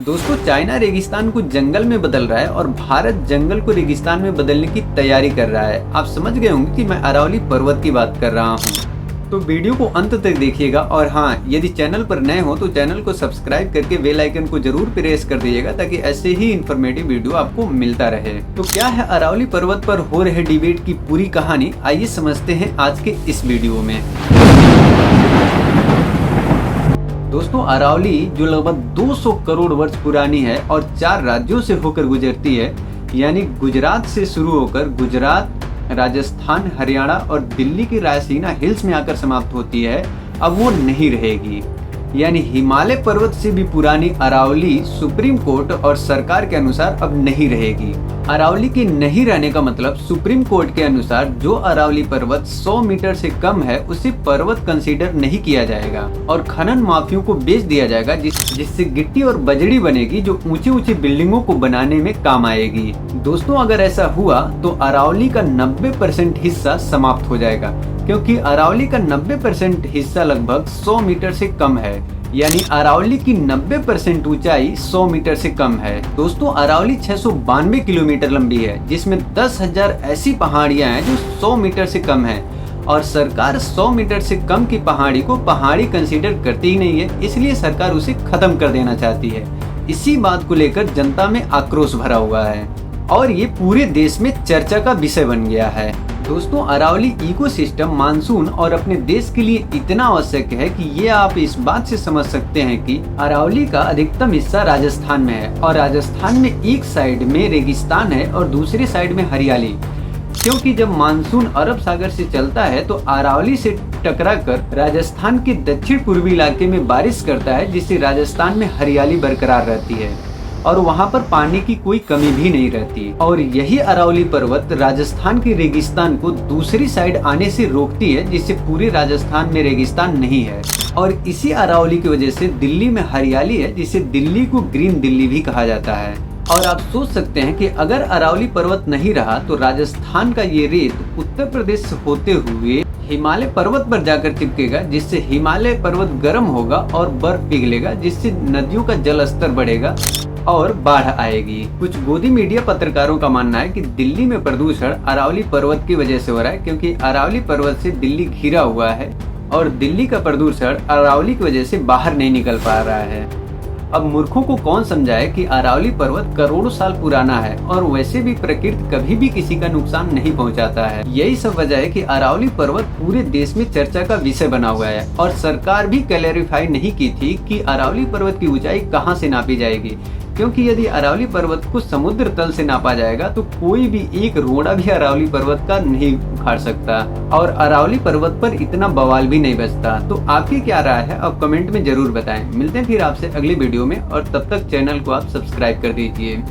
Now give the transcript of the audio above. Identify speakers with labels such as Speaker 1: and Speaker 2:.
Speaker 1: दोस्तों, चाइना रेगिस्तान को जंगल में बदल रहा है और भारत जंगल को रेगिस्तान में बदलने की तैयारी कर रहा है। आप समझ गए होंगे कि मैं अरावली पर्वत की बात कर रहा हूँ। तो वीडियो को अंत तक देखिएगा और हाँ, यदि चैनल पर नए हो तो चैनल को सब्सक्राइब करके बेल आइकन को जरूर प्रेस कर दीजिएगा ताकि ऐसे ही इन्फॉर्मेटिव वीडियो आपको मिलता रहे। तो क्या है अरावली पर्वत पर हो रहे डिबेट की पूरी कहानी, आइए समझते हैं आज के इस वीडियो में। दोस्तों, अरावली जो लगभग 200 करोड़ वर्ष पुरानी है और 4 राज्यों से होकर गुजरती है, यानी गुजरात से शुरू होकर गुजरात, राजस्थान, हरियाणा और दिल्ली की रायसीना हिल्स में आकर समाप्त होती है, अब वो नहीं रहेगी। यानी हिमालय पर्वत से भी पुरानी अरावली सुप्रीम कोर्ट और सरकार के अनुसार अब नहीं रहेगी। अरावली के नहीं रहने का मतलब सुप्रीम कोर्ट के अनुसार जो अरावली पर्वत 100 मीटर से कम है उसे पर्वत कंसीडर नहीं किया जाएगा और खनन माफियों को बेच दिया जाएगा, जिससे गिट्टी और बजड़ी बनेगी जो ऊंची ऊंची बिल्डिंगों को बनाने में काम आएगी। दोस्तों, अगर ऐसा हुआ तो अरावली का 90% हिस्सा समाप्त हो जाएगा, क्योंकि अरावली का 90% हिस्सा लगभग 100 मीटर से कम है। यानी अरावली की 90% ऊंचाई 100 मीटर से कम है। दोस्तों, अरावली 692 किलोमीटर लंबी है, जिसमें 10,000 ऐसी पहाड़ियां हैं जो 100 मीटर से कम है और सरकार 100 मीटर से कम की पहाड़ी को पहाड़ी कंसीडर करती ही नहीं है, इसलिए सरकार उसे खत्म कर देना चाहती है। इसी बात को लेकर जनता में आक्रोश भरा हुआ है और ये पूरे देश में चर्चा का विषय बन गया है। दोस्तों, अरावली इकोसिस्टम मानसून और अपने देश के लिए इतना आवश्यक है कि ये आप इस बात से समझ सकते हैं कि अरावली का अधिकतम हिस्सा राजस्थान में है और राजस्थान में एक साइड में रेगिस्तान है और दूसरी साइड में हरियाली, क्योंकि जब मानसून अरब सागर से चलता है तो अरावली से टकराकर राजस्थान के दक्षिण पूर्वी इलाके में बारिश करता है, जिससे राजस्थान में हरियाली बरकरार रहती है और वहाँ पर पानी की कोई कमी भी नहीं रहती। और यही अरावली पर्वत राजस्थान के रेगिस्तान को दूसरी साइड आने से रोकती है, जिससे पूरे राजस्थान में रेगिस्तान नहीं है। और इसी अरावली की वजह से दिल्ली में हरियाली है, जिसे दिल्ली को ग्रीन दिल्ली भी कहा जाता है। और आप सोच सकते हैं कि अगर अरावली पर्वत नहीं रहा तो राजस्थान का ये रेत उत्तर प्रदेश से होते हुए हिमालय पर्वत पर जाकर चिपकेगा, जिससे हिमालय पर्वत गर्म होगा और बर्फ पिघलेगा, जिससे नदियों का जल स्तर बढ़ेगा और बाढ़ आएगी। कुछ गोदी मीडिया पत्रकारों का मानना है कि दिल्ली में प्रदूषण अरावली पर्वत की वजह से हो रहा है, क्योंकि अरावली पर्वत से दिल्ली घिरा हुआ है और दिल्ली का प्रदूषण अरावली की वजह से बाहर नहीं निकल पा रहा है। अब मूर्खों को कौन समझाए कि अरावली पर्वत करोड़ों साल पुराना है और वैसे भी प्रकृति कभी भी किसी का नुकसान नहीं पहुंचाता है। यही सब वजह है कि अरावली पर्वत पूरे देश में चर्चा का विषय बना हुआ है और सरकार भी क्लैरिफाई नहीं की थी कि अरावली पर्वत की ऊंचाई कहां से नापी जाएगी, क्योंकि यदि अरावली पर्वत को समुद्र तल से नापा जाएगा तो कोई भी एक रोड़ा भी अरावली पर्वत का नहीं उखाड़ सकता और अरावली पर्वत पर इतना बवाल भी नहीं बचता। तो आपकी क्या राय है, आप कमेंट में जरूर बताएं। मिलते हैं फिर आपसे अगली वीडियो में और तब तक चैनल को आप सब्सक्राइब कर दीजिए।